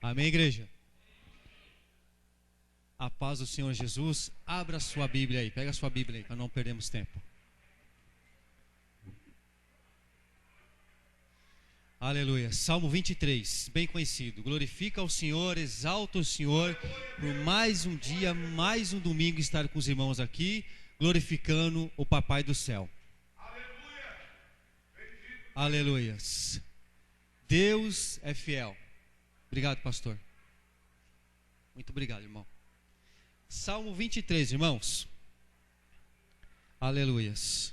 Amém, igreja? A paz do Senhor Jesus. Abra sua Bíblia aí, pega a sua Bíblia aí, para não perdermos tempo. Aleluia. Salmo 23, bem conhecido. Glorifica ao Senhor, exalta o Senhor por mais um dia, mais um domingo estar com os irmãos aqui, glorificando o Papai do céu. Aleluia. Deus é fiel. Obrigado, pastor. Muito obrigado, irmão. Salmo 23, irmãos. Aleluias.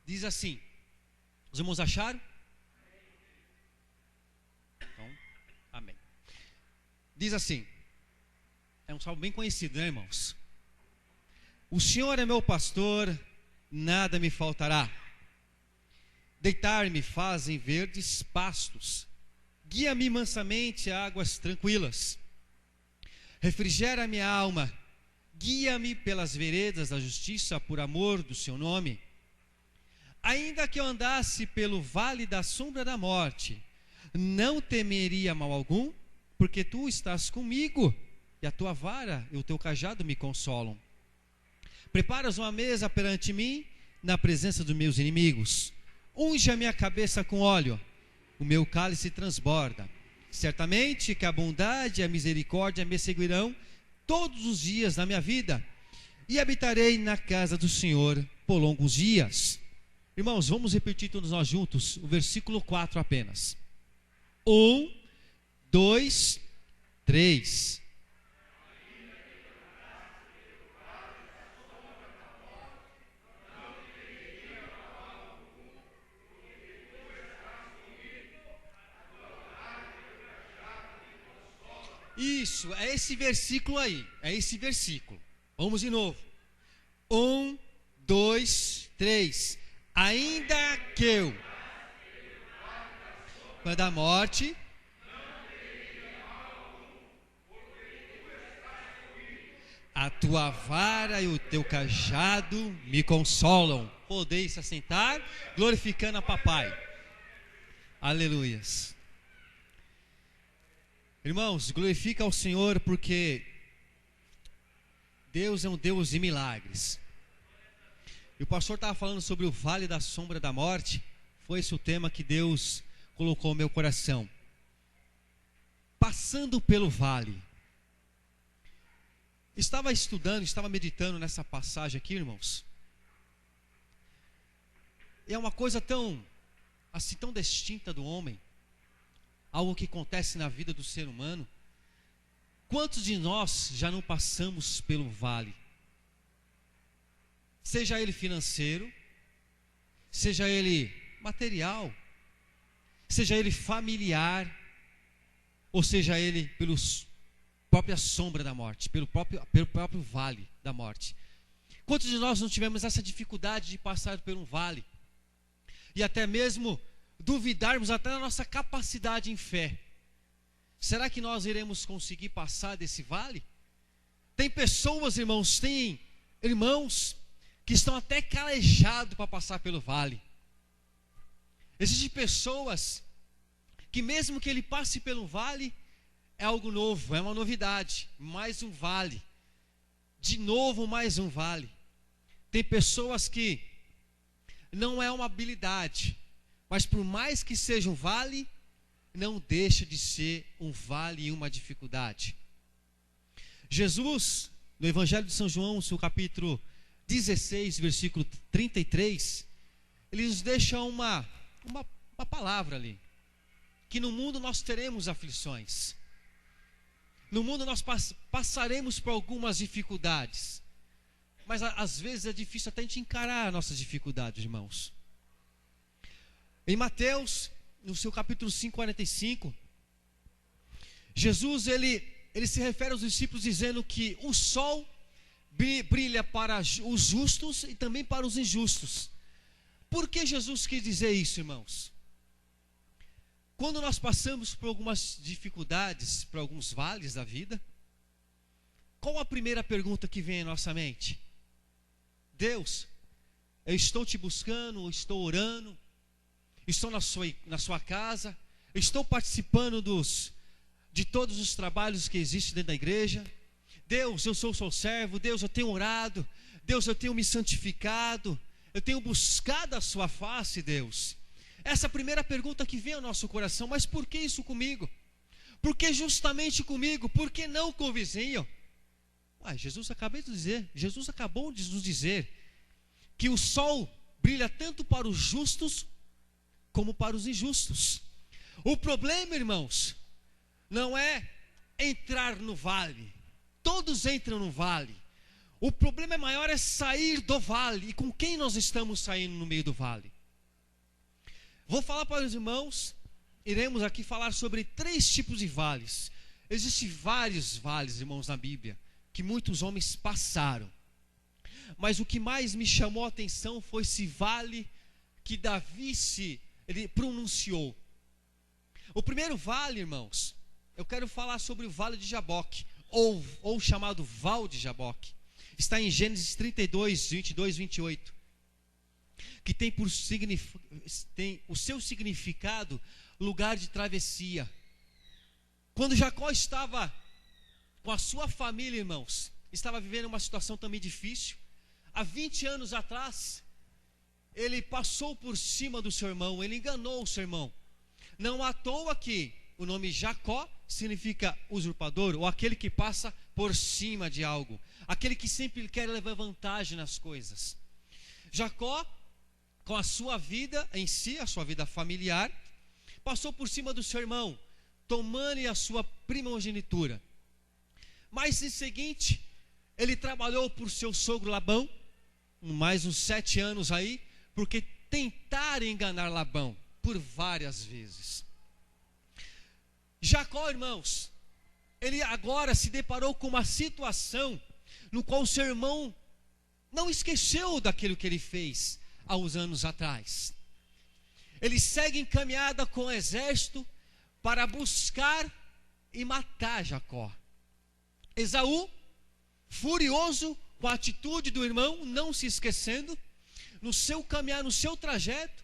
Diz assim. Os irmãos acharam? Então, amém. Diz assim. É um salmo bem conhecido, né, irmãos? O Senhor é meu pastor, nada me faltará. Deitar-me faz em verdes pastos. Guia-me mansamente a águas tranquilas. Refrigera minha alma. Guia-me pelas veredas da justiça por amor do seu nome. Ainda que eu andasse pelo vale da sombra da morte, não temeria mal algum, porque tu estás comigo, e a tua vara e o teu cajado me consolam. Preparas uma mesa perante mim, na presença dos meus inimigos. Unge a minha cabeça com óleo, o meu cálice transborda. Certamente que a bondade e a misericórdia me seguirão todos os dias da minha vida, e habitarei na casa do Senhor por longos dias. Irmãos, vamos repetir todos nós juntos o versículo 4 apenas. 1, 2, 3. Isso, é esse versículo aí. É esse versículo. Vamos de novo. 1, 2, 3. Ainda que eu da morte, a tua vara e o teu cajado me consolam. Podeis se assentar, glorificando a papai. Aleluias. Irmãos, glorifica ao Senhor porque Deus é um Deus de milagres. E o pastor estava falando sobre o vale da sombra da morte. Foi esse o tema que Deus colocou no meu coração. Passando pelo vale. Estava estudando, estava meditando nessa passagem aqui, irmãos. E é uma coisa tão distinta do homem. Algo que acontece na vida do ser humano. Quantos de nós já não passamos pelo vale? Seja ele financeiro, seja ele material, seja ele familiar, ou seja ele pela própria sombra da morte, pelo próprio vale da morte. Quantos de nós não tivemos essa dificuldade de passar por um vale? E até mesmo duvidarmos até da nossa capacidade em fé. Será que nós iremos conseguir passar desse vale? Tem pessoas, irmãos, tem irmãos que estão até calejados para passar pelo vale. Existem pessoas que mesmo que ele passe pelo vale, é algo novo, é uma novidade, mais um vale. De novo mais um vale. Tem pessoas que não é uma habilidade, mas por mais que seja um vale, não deixa de ser um vale e uma dificuldade. Jesus, no Evangelho de São João, seu capítulo 16, versículo 33, ele nos deixa uma palavra ali. Que no mundo nós teremos aflições. No mundo nós passaremos por algumas dificuldades. Mas às vezes é difícil até a gente encarar nossas dificuldades, irmãos. Em Mateus, no seu capítulo 5, 45, Jesus ele se refere aos discípulos dizendo que o sol brilha para os justos e também para os injustos. Por que Jesus quis dizer isso, irmãos? Quando nós passamos por algumas dificuldades, por alguns vales da vida, qual a primeira pergunta que vem em nossa mente? Deus, eu estou te buscando, eu estou orando, estou na sua casa, estou participando de todos os trabalhos que existem dentro da igreja. Deus, eu sou seu servo. Deus, eu tenho orado. Deus, eu tenho me santificado. Eu tenho buscado a sua face, Deus. Essa é a primeira pergunta que vem ao nosso coração. Mas por que isso comigo? Por que justamente comigo? Por que não com o vizinho? Jesus acabou de nos dizer que o sol brilha tanto para os justos como para os injustos. O problema, irmãos, não é entrar no vale. Todos entram no vale. O problema maior é sair do vale. E com quem nós estamos saindo no meio do vale? Vou falar para os irmãos. Iremos aqui falar sobre 3 tipos de vales. Existem vários vales, irmãos, na Bíblia, que muitos homens passaram. Mas o que mais me chamou a atenção foi esse vale que Davi ele pronunciou. O primeiro vale, irmãos, eu quero falar sobre o vale de Jaboque, ou chamado Val de Jaboque. Está em Gênesis 32, 22, 28. Que tem o seu significado lugar de travessia. Quando Jacó estava com a sua família, irmãos, estava vivendo uma situação também difícil. Há 20 anos atrás, ele passou por cima do seu irmão, ele enganou o seu irmão. Não à toa que o nome Jacó significa usurpador, ou aquele que passa por cima de algo, aquele que sempre quer levar vantagem nas coisas. Jacó, com a sua vida em si, a sua vida familiar, passou por cima do seu irmão, tomando-lhe a sua primogenitura. Mas em seguinte, ele trabalhou por seu sogro Labão, mais uns 7 anos aí, porque tentaram enganar Labão por várias vezes. Jacó, irmãos, ele agora se deparou com uma situação no qual o seu irmão não esqueceu daquilo que ele fez há uns anos atrás. Ele segue encaminhada com o exército para buscar e matar Jacó. Esaú, furioso com a atitude do irmão, não se esquecendo, no seu caminhar, no seu trajeto,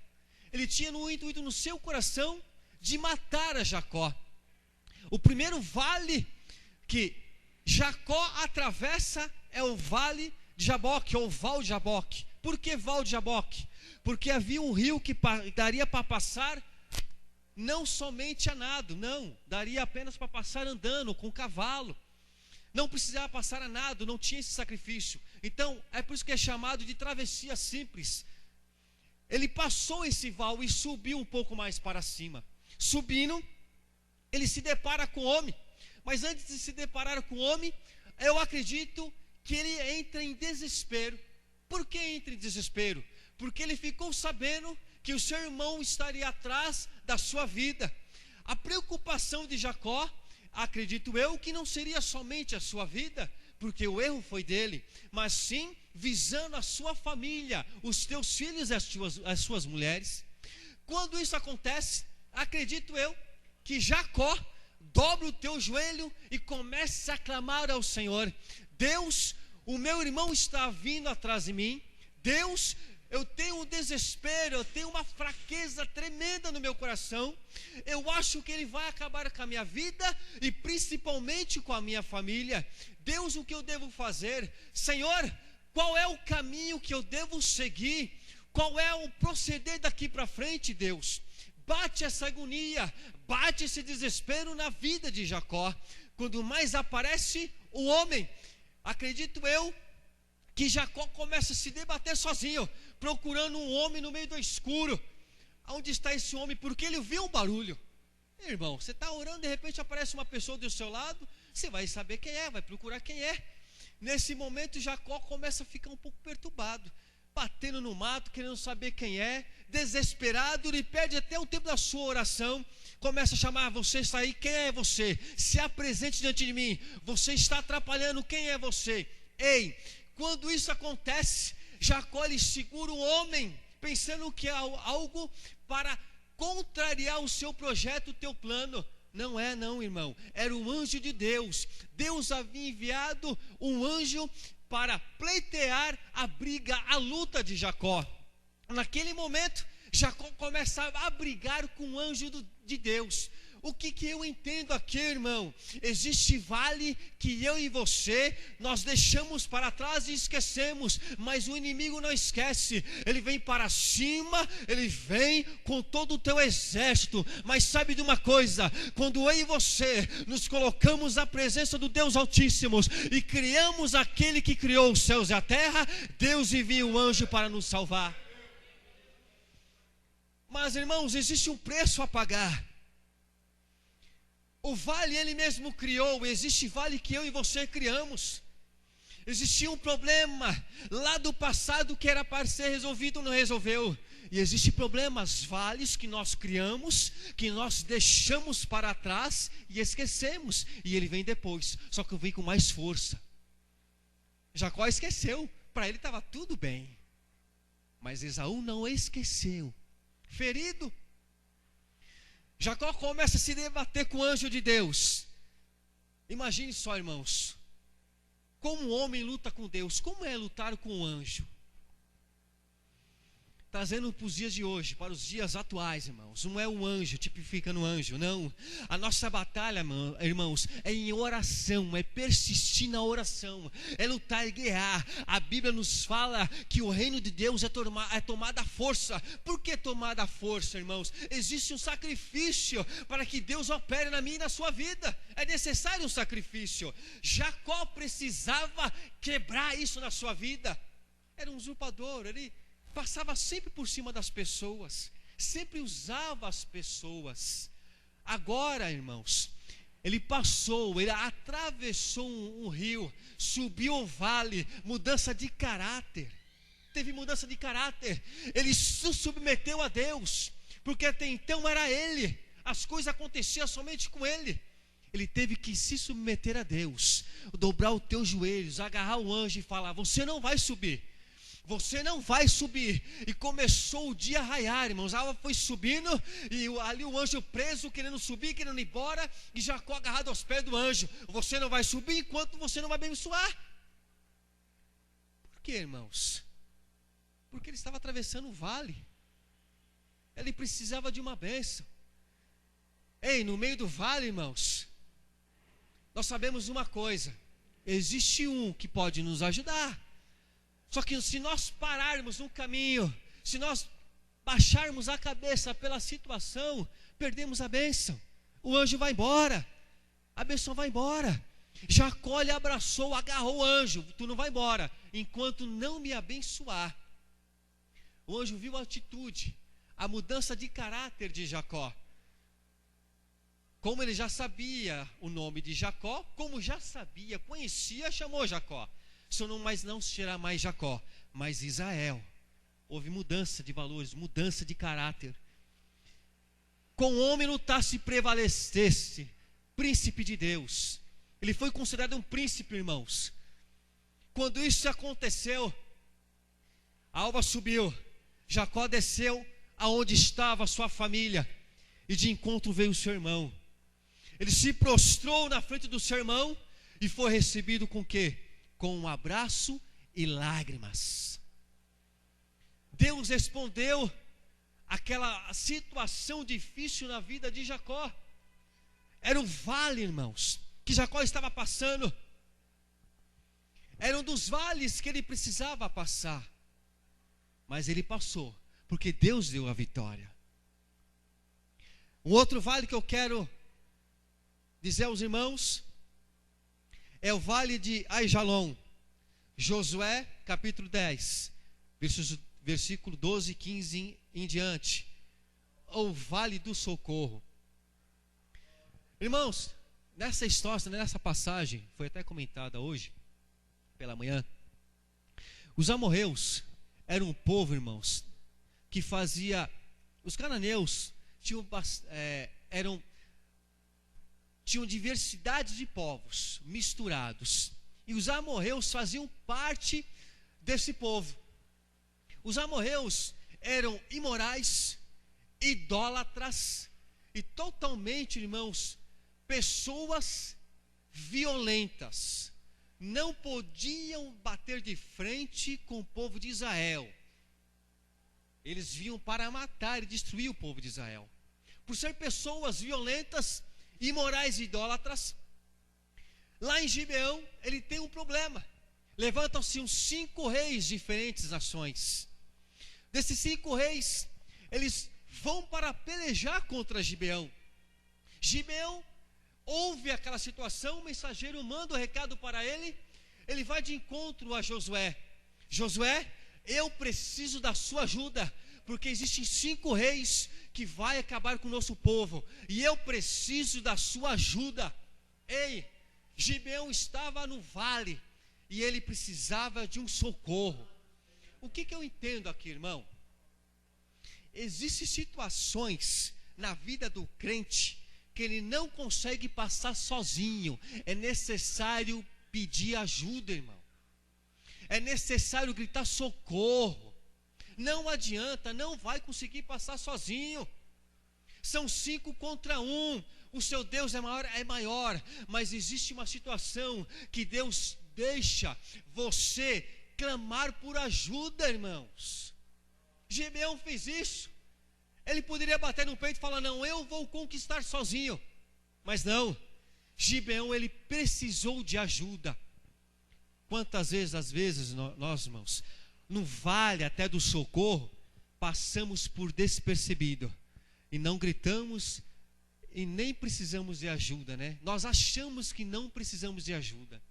ele tinha no intuito no seu coração de matar a Jacó. O primeiro vale que Jacó atravessa é o vale de Jaboque, ou Val de Jaboque. Por que Val de Jaboque? Porque havia um rio que daria para passar não somente a nado, não, daria apenas para passar andando, com cavalo. Não precisava passar a nado, não tinha esse sacrifício. Então, é por isso que é chamado de travessia simples. Ele passou esse val e subiu um pouco mais para cima. Subindo, ele se depara com o homem. Mas antes de se deparar com o homem, eu acredito que ele entra em desespero. Por que entra em desespero? Porque ele ficou sabendo que o seu irmão estaria atrás da sua vida. A preocupação de Jacó, acredito eu, que não seria somente a sua vida, porque o erro foi dele, mas sim visando a sua família, os teus filhos e as suas mulheres. Quando isso acontece, acredito eu que Jacó dobra o teu joelho e começa a clamar ao Senhor: Deus, o meu irmão está vindo atrás de mim. Deus, eu tenho um desespero, eu tenho uma fraqueza tremenda no meu coração. Eu acho que ele vai acabar com a minha vida e principalmente com a minha família. Deus, o que eu devo fazer? Senhor, qual é o caminho que eu devo seguir? Qual é o proceder daqui para frente, Deus? Bate essa agonia, bate esse desespero na vida de Jacó. Quando mais aparece o homem, acredito eu que Jacó começa a se debater sozinho, procurando um homem no meio do escuro. Onde está esse homem? Porque ele viu um barulho. Irmão, você está orando, de repente aparece uma pessoa do seu lado, você vai saber quem é, vai procurar quem é. Nesse momento Jacó começa a ficar um pouco perturbado, batendo no mato, querendo saber quem é, desesperado. Ele perde até o tempo da sua oração, começa a chamar: você está aí, quem é você? Se apresente diante de mim, você está atrapalhando, quem é você? Ei, quando isso acontece, Jacó ele segura o homem, pensando que é algo para contrariar o seu projeto, o teu plano. Não é não, irmão, era um anjo de Deus. Deus havia enviado um anjo para pleitear a briga, a luta de Jacó. Naquele momento, Jacó começa a brigar com o anjo de Deus. O que eu entendo aqui, irmão? Existe vale que eu e você, nós deixamos para trás e esquecemos, mas o inimigo não esquece. Ele vem para cima, ele vem com todo o teu exército. Mas sabe de uma coisa? Quando eu e você nos colocamos na presença do Deus Altíssimo e criamos aquele que criou os céus e a terra, Deus envia um anjo para nos salvar. Mas, irmãos, existe um preço a pagar. O vale ele mesmo criou, existe vale que eu e você criamos. Existia um problema lá do passado que era para ser resolvido, não resolveu. E existem problemas, vales que nós criamos, que nós deixamos para trás e esquecemos. E ele vem depois, só que vem com mais força. Jacó esqueceu, para ele estava tudo bem. Mas Esaú não esqueceu, ferido. Jacó começa a se debater com o anjo de Deus. Imagine só, irmãos, como um homem luta com Deus. Como é lutar com um anjo? Trazendo para os dias de hoje, para os dias atuais, irmãos. Não é um anjo, tipifica no anjo, não. A nossa batalha, irmãos, é em oração, é persistir na oração, é lutar e guerrear. A Bíblia nos fala que o reino de Deus é tomada à força. Por que tomada à força, irmãos? Existe um sacrifício para que Deus opere na minha e na sua vida. É necessário um sacrifício. Jacó precisava quebrar isso na sua vida. Era um usurpador, ele passava sempre por cima das pessoas, sempre usava as pessoas. Agora, irmãos, ele atravessou um rio, subiu o vale, mudança de caráter. Teve mudança de caráter. Ele se submeteu a Deus, porque até então era ele, as coisas aconteciam somente com ele. Ele teve que se submeter a Deus, dobrar os teus joelhos, agarrar o anjo e falar: você não vai subir. Você não vai subir. E começou o dia a raiar, irmãos. A água foi subindo, e ali o anjo preso, querendo subir, querendo ir embora, e Jacó agarrado aos pés do anjo. Você não vai subir enquanto você não vai abençoar. Por quê, irmãos? Porque ele estava atravessando o vale. Ele precisava de uma bênção. Ei, no meio do vale, irmãos, nós sabemos uma coisa: existe um que pode nos ajudar. Só que se nós pararmos no caminho, se nós baixarmos a cabeça pela situação, perdemos a bênção. O anjo vai embora, a bênção vai embora. Jacó lhe abraçou, agarrou o anjo: tu não vai embora enquanto não me abençoar. O anjo viu a atitude, a mudança de caráter de Jacó. Como ele já sabia o nome de Jacó, como já sabia, conhecia, chamou Jacó. Mas não será mais Jacó, mas Israel. Houve mudança de valores, mudança de caráter. Com o homem lutasse e prevalecesse, príncipe de Deus. Ele foi considerado um príncipe, irmãos. Quando isso aconteceu, a alva subiu, Jacó desceu aonde estava a sua família, e de encontro veio o seu irmão. Ele se prostrou na frente do seu irmão e foi recebido com o quê? Com um abraço e lágrimas. Deus respondeu aquela situação difícil na vida de Jacó. Era um vale, irmãos, que Jacó estava passando. Era um dos vales que ele precisava passar. Mas ele passou, porque Deus deu a vitória. Um outro vale que eu quero dizer aos irmãos é o vale de Aijalon. Josué capítulo 10, versículo 12 e 15 em diante. O vale do socorro. Irmãos, nessa história, nessa passagem, foi até comentada hoje pela manhã, os amorreus eram um povo, irmãos, que fazia, os cananeus tinham diversidade de povos misturados, e os amorreus faziam parte desse povo. Os amorreus eram imorais, idólatras e totalmente, irmãos, pessoas violentas. Não podiam bater de frente com o povo de Israel. Eles vinham para matar e destruir o povo de Israel. Por ser pessoas violentas, imorais e idólatras, lá em Gibeão, ele tem um problema. Levantam-se uns 5 reis de diferentes nações. Desses 5 reis, eles vão para pelejar contra Gibeão. Gibeão ouve aquela situação, o mensageiro manda o recado para ele, ele vai de encontro a Josué. Josué, eu preciso da sua ajuda, porque existem 5 reis que vai acabar com o nosso povo, e eu preciso da sua ajuda. Ei, Gibeão estava no vale, e ele precisava de um socorro. O que eu entendo aqui, irmão? Existem situações na vida do crente que ele não consegue passar sozinho. É necessário pedir ajuda, irmão. É necessário gritar socorro. Não adianta, não vai conseguir passar sozinho. São 5 contra 1. O seu Deus é maior, mas existe uma situação que Deus deixa você clamar por ajuda, irmãos. Gibeão fez isso. Ele poderia bater no peito e falar, não, eu vou conquistar sozinho. Mas não, Gibeão, ele precisou de ajuda. Quantas vezes nós, irmãos, no vale até do socorro, passamos por despercebido, e não gritamos, e nem precisamos de ajuda, né? Nós achamos que não precisamos de ajuda.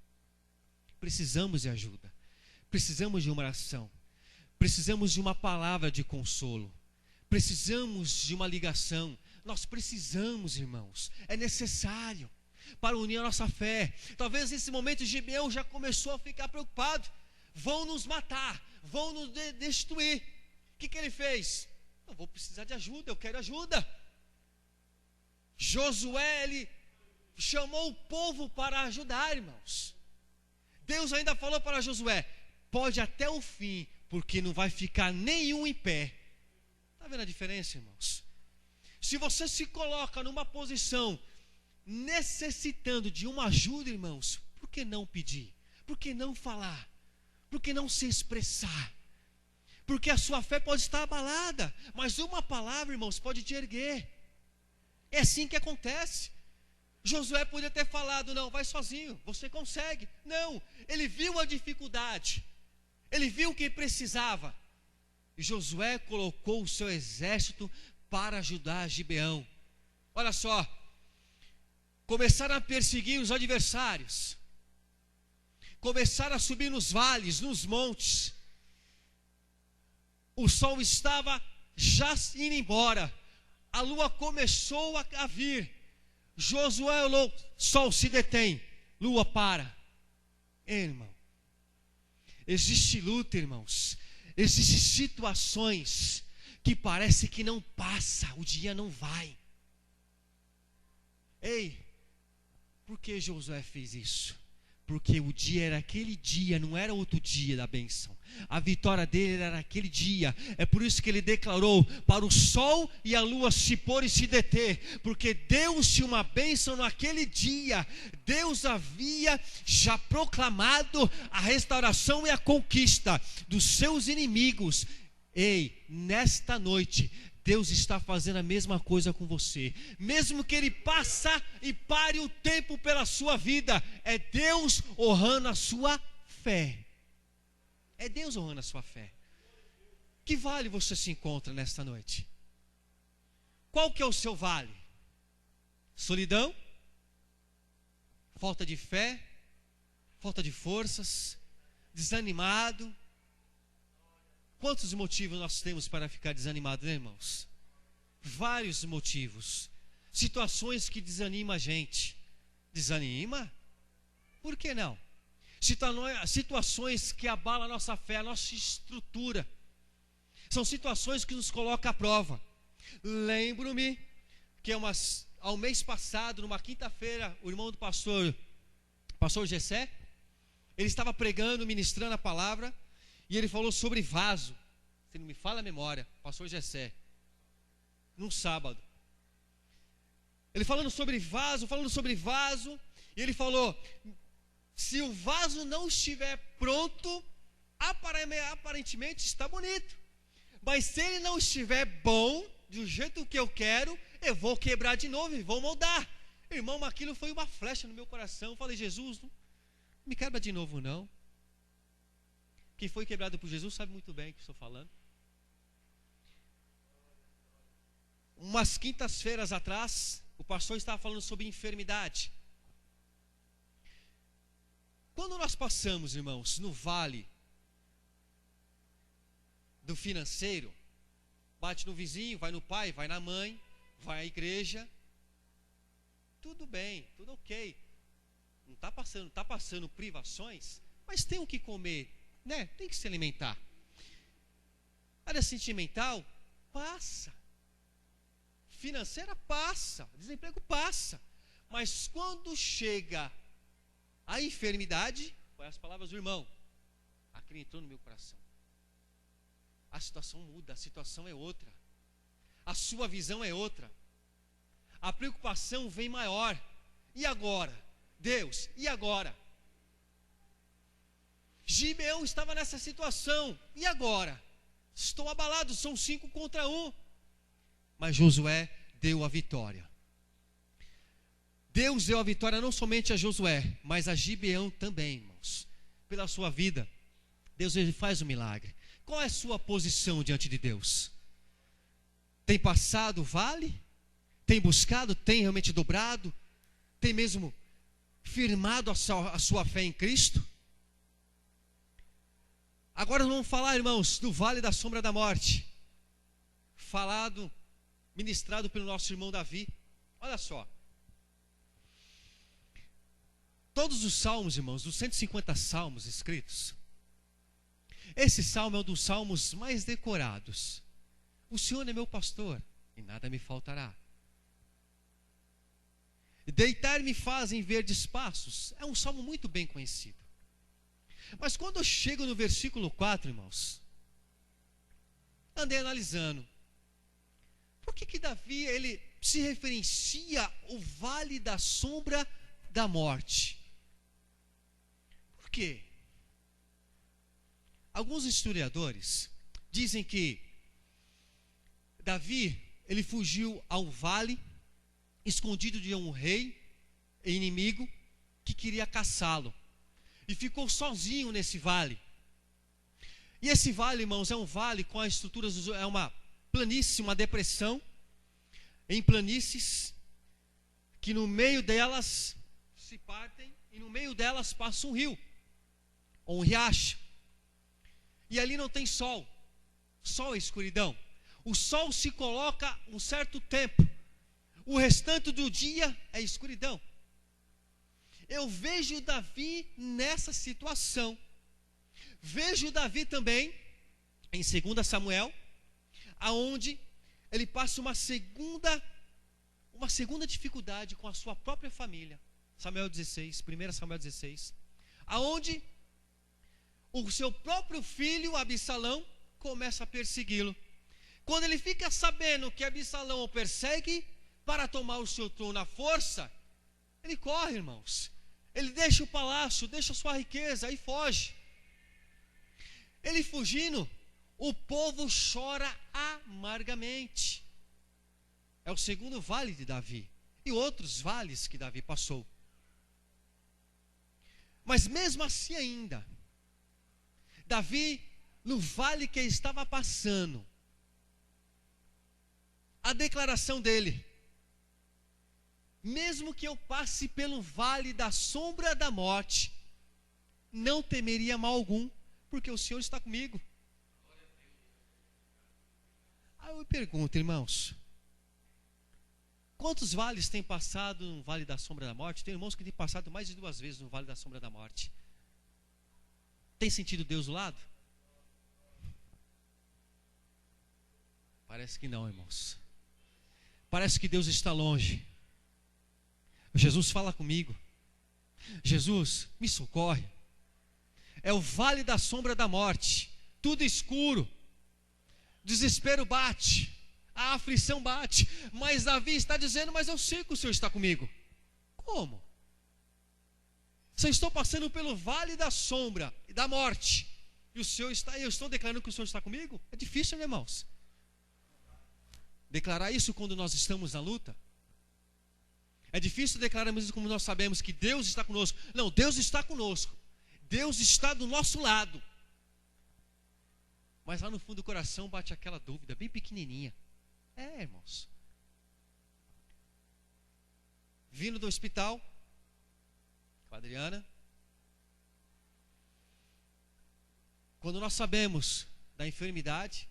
Precisamos de ajuda. Precisamos de uma oração. Precisamos de uma palavra de consolo. Precisamos de uma ligação. Nós precisamos, irmãos. É necessário para unir a nossa fé. Talvez nesse momento Gibeão já começou a ficar preocupado. Vão nos matar, vão nos destruir. O que ele fez? Eu vou precisar de ajuda, eu quero ajuda. Josué, ele chamou o povo para ajudar, irmãos. Deus ainda falou para Josué, pode até o fim, porque não vai ficar nenhum em pé. Está vendo a diferença, irmãos? Se você se coloca numa posição necessitando de uma ajuda, irmãos, por que não pedir? Por que não falar? Por que não se expressar? Porque a sua fé pode estar abalada, mas uma palavra, irmãos, pode te erguer. É assim que acontece. Josué podia ter falado, não, vai sozinho, você consegue. Não, ele viu a dificuldade, ele viu o que precisava. E Josué colocou o seu exército para ajudar Gibeão. Olha só, começaram a perseguir os adversários, começaram a subir nos vales, nos montes. O sol estava já indo embora, a lua começou a vir. Josué olhou, sol se detém, lua para. Irmão, existe luta, irmãos, existem situações que parece que não passa, o dia não vai. Ei, por que Josué fez isso? Porque o dia era aquele dia, não era outro dia da bênção. A vitória dele era aquele dia. É por isso que ele declarou para o sol e a lua se pôr e se deter, porque Deus tinha uma bênção naquele dia. Deus havia já proclamado a restauração e a conquista dos seus inimigos. Ei, nesta noite Deus está fazendo a mesma coisa com você. Mesmo que Ele passe e pare o tempo pela sua vida, é Deus honrando a sua fé. É Deus honrando a sua fé. Que vale você se encontra nesta noite? Qual que é o seu vale? Solidão? Falta de fé? Falta de forças? Desanimado? Quantos motivos nós temos para ficar desanimados, né, irmãos? Vários motivos. Situações que desanimam a gente. Desanima? Por que não? Situações que abalam a nossa fé, a nossa estrutura. São situações que nos colocam à prova. Lembro-me que ao mês passado, numa quinta-feira, o irmão do pastor Gessé, ele estava pregando, ministrando a palavra, e ele falou sobre vaso. Se não me falha a memória, pastor Gessé, num sábado. Ele falando sobre vaso, e ele falou, se o vaso não estiver pronto, aparentemente está bonito, Mas se ele não estiver bom, do jeito que eu quero, eu vou quebrar de novo e vou moldar. Irmão, aquilo foi uma flecha no meu coração. Eu falei, Jesus, não me quebra de novo não. Quem foi quebrado por Jesus sabe muito bem o que estou falando. Umas quintas-feiras atrás, o pastor estava falando sobre enfermidade. Quando nós passamos, irmãos, no vale do financeiro, bate no vizinho, vai no pai, vai na mãe, vai à igreja, tudo bem, tudo ok. Não está passando privações, mas tem o que comer, né? Tem que se alimentar. Área sentimental, passa. Financeira, passa. Desemprego, passa. Mas quando chega a enfermidade, foi as palavras do irmão, aquilo entrou no meu coração. A situação muda, a situação é outra. A sua visão é outra. A preocupação vem maior. E agora? Deus, e agora? Gibeão estava nessa situação. E agora? Estou abalado, são 5 contra 1. Mas Josué deu a vitória. Deus deu a vitória não somente a Josué, mas a Gibeão também, irmãos. Pela sua vida, Deus ele faz um milagre. Qual é a sua posição diante de Deus? Tem passado o vale? Tem buscado? Tem realmente dobrado? Tem mesmo firmado a sua fé em Cristo? Agora vamos falar, irmãos, do vale da sombra da morte. Ministrado pelo nosso irmão Davi. Olha só. Todos os salmos, irmãos, dos 150 salmos escritos, esse salmo é um dos salmos mais decorados. O Senhor é meu pastor e nada me faltará. Deitar-me fazem verdes passos. É um salmo muito bem conhecido. Mas quando eu chego no versículo 4, irmãos, andei analisando. Por que Davi, ele se referencia ao vale da sombra da morte? Por quê? Alguns historiadores dizem que Davi, ele fugiu a um vale, escondido de um rei inimigo que queria caçá-lo. E ficou sozinho nesse vale. E esse vale, irmãos, é um vale com as estruturas, é uma planície, uma depressão, em planícies, que no meio delas se partem, e no meio delas passa um rio, ou um riacho. E ali não tem sol. Sol é escuridão. O sol se coloca um certo tempo. O restante do dia é escuridão. Eu vejo Davi nessa situação. Vejo Davi também em 2 Samuel, aonde ele passa uma segunda dificuldade com a sua própria família. Samuel 16, 1 Samuel 16, aonde o seu próprio filho, Absalão, começa a persegui-lo. Quando ele fica sabendo que Absalão o persegue para tomar o seu trono à força, ele corre, irmãos. Ele deixa o palácio, deixa a sua riqueza e foge. Ele fugindo, o povo chora amargamente. É o segundo vale de Davi. E outros vales que Davi passou. Mas mesmo assim ainda, Davi, no vale que estava passando, a declaração dele: mesmo que eu passe pelo vale da sombra da morte, não temeria mal algum, porque o Senhor está comigo. Aí eu pergunto, irmãos, quantos vales tem passado no vale da sombra da morte? Tem irmãos que têm passado mais de 2 vezes no vale da sombra da morte. Tem sentido Deus do lado? Parece que não, irmãos. Parece que Deus está longe. Jesus fala comigo. Jesus, me socorre. É o vale da sombra da morte. Tudo escuro. Desespero bate. A aflição bate. Mas Davi está dizendo, mas eu sei que o Senhor está comigo. Como? Se eu estou passando pelo vale da sombra e da morte, E eu estou declarando que o Senhor está comigo? É difícil, né, irmãos? Declarar isso quando nós estamos na luta. É difícil declararmos isso como nós sabemos que Deus está conosco. Não, Deus está conosco. Deus está do nosso lado. Mas lá no fundo do coração bate aquela dúvida, bem pequenininha. Irmãos. Vindo do hospital, com a Adriana. Quando nós sabemos da enfermidade,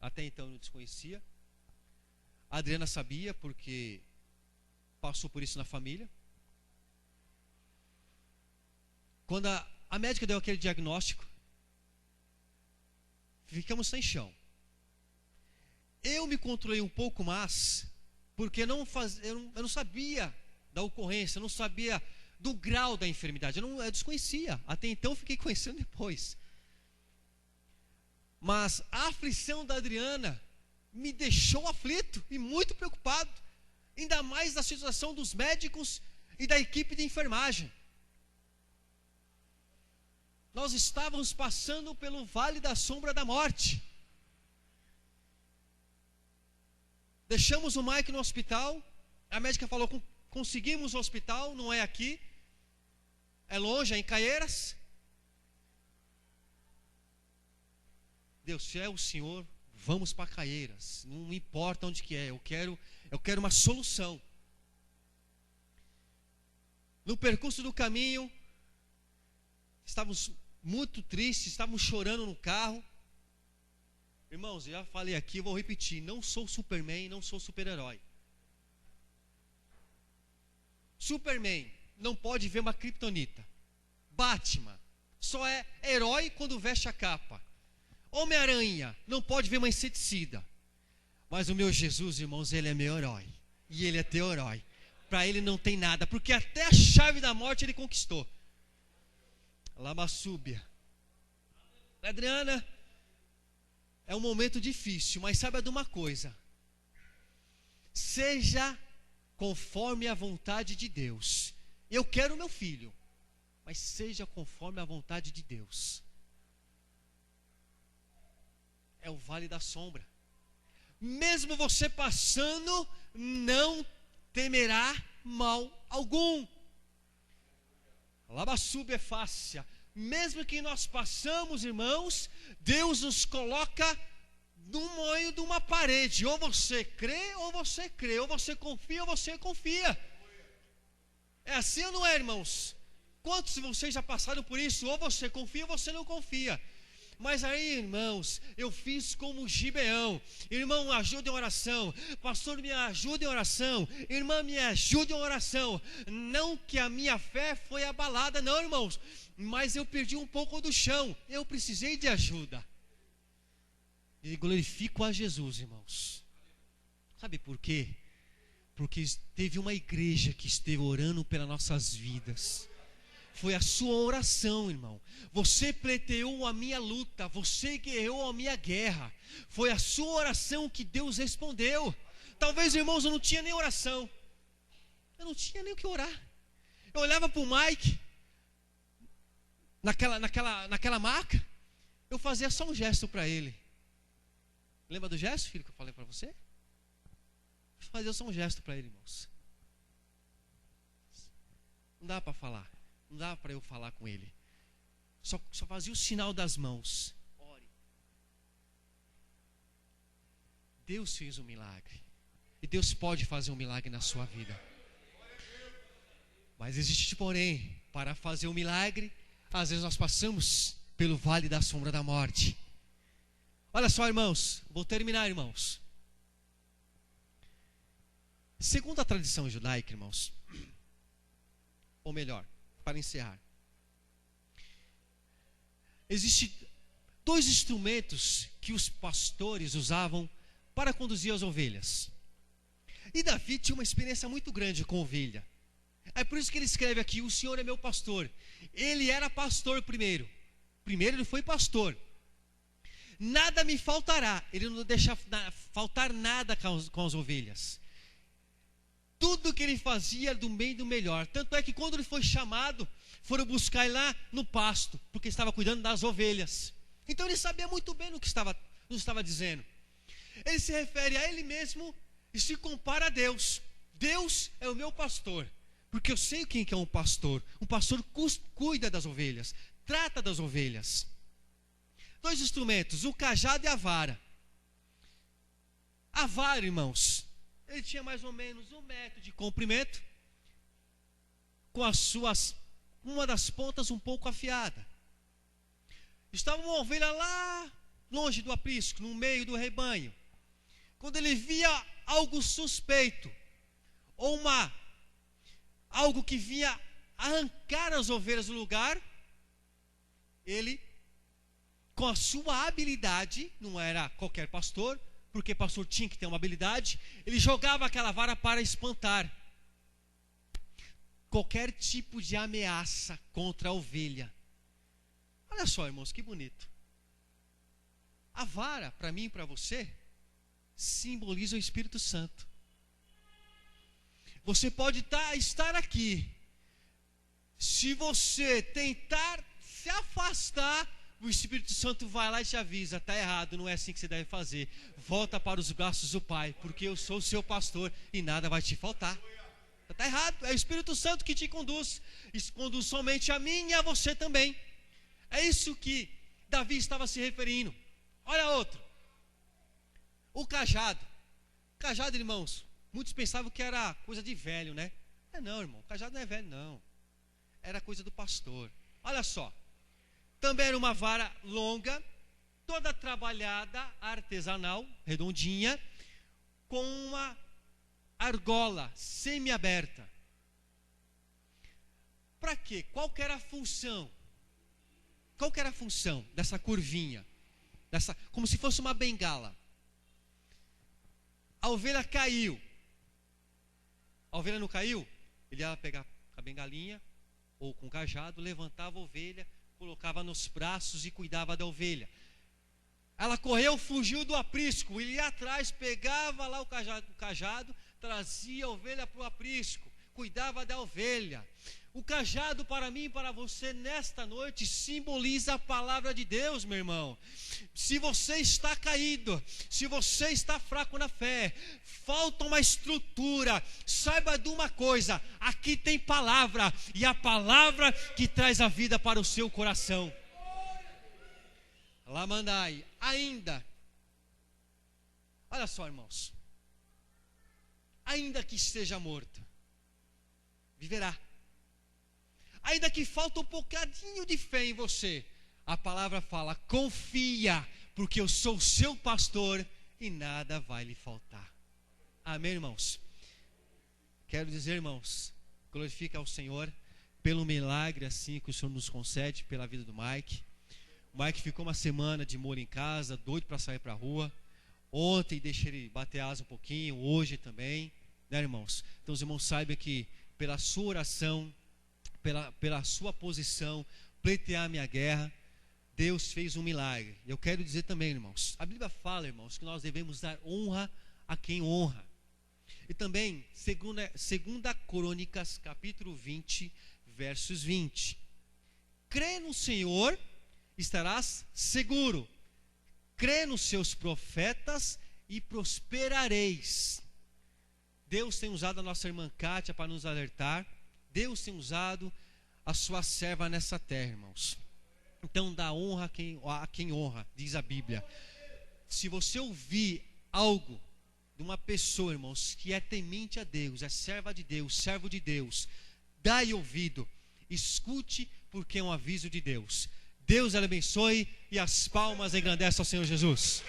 até então eu não desconhecia. A Adriana sabia porque passou por isso na família. Quando a médica deu aquele diagnóstico, ficamos sem chão. Eu me controlei um pouco mais, porque eu não sabia da ocorrência, eu não sabia do grau da enfermidade, eu desconhecia. Até então eu fiquei conhecendo depois. Mas a aflição da Adriana me deixou aflito e muito preocupado, ainda mais da situação dos médicos e da equipe de enfermagem. Nós estávamos passando pelo vale da sombra da morte. Deixamos o Mike no hospital. A médica falou: conseguimos o hospital, não é aqui, é longe, é em Caieiras. Deus, se é o Senhor, vamos para Caieiras. Não importa onde que é, eu quero uma solução. No percurso do caminho, estávamos muito tristes, estávamos chorando no carro. Irmãos, já falei aqui, vou repetir: não sou Superman, não sou super-herói. Superman não pode ver uma kriptonita. Batman só é herói quando veste a capa. Homem-Aranha não pode ver uma inseticida. Mas o meu Jesus, irmãos, ele é meu herói. E ele é teu herói. Para ele não tem nada, porque até a chave da morte ele conquistou. Lamassúbia. Adriana, é um momento difícil, mas saiba de uma coisa: seja conforme a vontade de Deus. Eu quero o meu filho, mas seja conforme a vontade de Deus. É o vale da sombra. Mesmo você passando, não temerá mal algum. Labassúbia é fácil. Mesmo que nós passamos, irmãos, Deus nos coloca no meio de uma parede. Ou você crê, ou você crê. Ou você confia, ou você confia. É assim ou não é, irmãos? Quantos de vocês já passaram por isso? Ou você confia, ou você não confia. Mas aí, irmãos, eu fiz como Gibeão. Irmão, ajude em oração. Pastor, me ajude em oração. Irmã, me ajude em oração. Não que a minha fé foi abalada, não, irmãos. Mas eu perdi um pouco do chão. Eu precisei de ajuda. E glorifico a Jesus, irmãos. Sabe por quê? Porque teve uma igreja que esteve orando pelas nossas vidas. Foi a sua oração, irmão. Você pleiteou a minha luta, você guerreou a minha guerra. Foi a sua oração que Deus respondeu. Talvez, irmãos, eu não tinha nem oração. Eu não tinha nem o que orar. Eu olhava para o Mike, naquela maca, eu fazia só um gesto para ele. Lembra do gesto, filho, que eu falei para você? Eu fazia só um gesto para ele, irmãos. Não dá para falar. Não dá para eu falar com ele. Só fazia o sinal das mãos. Ore. Deus fez um milagre. E Deus pode fazer um milagre na sua vida. Mas existe, porém, para fazer um milagre, às vezes nós passamos pelo vale da sombra da morte. Olha só, irmãos. Vou terminar, irmãos. Segundo a tradição judaica, irmãos, ou melhor, para encerrar, existem dois instrumentos que os pastores usavam para conduzir as ovelhas. E Davi tinha uma experiência muito grande com ovelha. É por isso que ele escreve aqui: o Senhor é meu pastor. Ele era pastor primeiro. Primeiro ele foi pastor. Nada me faltará. Ele não deixa faltar nada com as ovelhas. Tudo que ele fazia do bem e do melhor. Tanto é que quando ele foi chamado, foram buscar ele lá no pasto, porque estava cuidando das ovelhas. Então ele sabia muito bem no que estava dizendo. Ele se refere a ele mesmo e se compara a Deus. Deus é o meu pastor, porque eu sei quem que é um pastor. Um pastor cuida das ovelhas, trata das ovelhas. 2 instrumentos, o cajado e a vara. A vara, irmãos, ele tinha mais ou menos 1 metro de comprimento, com uma das pontas um pouco afiada. Estava uma ovelha lá longe do aprisco, no meio do rebanho. Quando ele via algo suspeito, ou algo que vinha arrancar as ovelhas do lugar, ele, com a sua habilidade, não era qualquer pastor, porque pastor tinha que ter uma habilidade, ele jogava aquela vara para espantar qualquer tipo de ameaça contra a ovelha. Olha só, irmãos, que bonito. A vara, para mim e para você, simboliza o Espírito Santo. Você pode estar aqui, se você tentar se afastar, o Espírito Santo vai lá e te avisa: está errado, não é assim que você deve fazer. Volta para os braços do Pai, porque eu sou o seu pastor e nada vai te faltar. Está errado, é o Espírito Santo que te conduz. Isso conduz somente a mim e a você também. É isso que Davi estava se referindo. Olha outro. O cajado. Cajado, irmãos, muitos pensavam que era coisa de velho, né? Não, irmão, o cajado não é velho, não. Era coisa do pastor. Olha só. Também era uma vara longa, toda trabalhada, artesanal, redondinha, com uma argola semi-aberta. Para quê? Qual que era a função? Qual que era a função dessa curvinha? Como se fosse uma bengala. A ovelha caiu. A ovelha não caiu? Ele ia pegar a bengalinha, ou com o cajado, levantava a ovelha, colocava nos braços e cuidava da ovelha. Ela correu, fugiu do aprisco, ele ia atrás, pegava lá o cajado, trazia a ovelha para o aprisco, cuidava da ovelha. O cajado para mim e para você nesta noite simboliza a palavra de Deus, meu irmão. Se você está caído, se você está fraco na fé, falta uma estrutura, saiba de uma coisa: aqui tem palavra, e a palavra que traz a vida para o seu coração. Lamandai, ainda, olha só, irmãos, ainda que esteja morto, viverá. Ainda que falta um bocadinho de fé em você, a palavra fala: confia, porque eu sou o seu pastor e nada vai lhe faltar. Amém, irmãos? Quero dizer, irmãos, glorifica ao Senhor pelo milagre assim que o Senhor nos concede pela vida do Mike. O Mike ficou uma semana de molho em casa, doido para sair para a rua. Ontem deixei ele bater asa um pouquinho, hoje também, né, irmãos? Então os irmãos saibam que pela sua oração, pela sua posição, pleitear a minha guerra, Deus fez um milagre. Eu quero dizer também, irmãos, a Bíblia fala, irmãos, que nós devemos dar honra a quem honra. E também, segunda Crônicas, capítulo 20, versos 20. Crê no Senhor, estarás seguro. Crê nos seus profetas e prosperareis. Deus tem usado a nossa irmã Kátia para nos alertar. Deus tem usado a sua serva nessa terra, irmãos. Então dá honra a quem honra, diz a Bíblia. Se você ouvir algo de uma pessoa, irmãos, que é temente a Deus, é serva de Deus, servo de Deus, dai ouvido, escute, porque é um aviso de Deus. Deus lhe abençoe e as palmas engrandecem ao Senhor Jesus.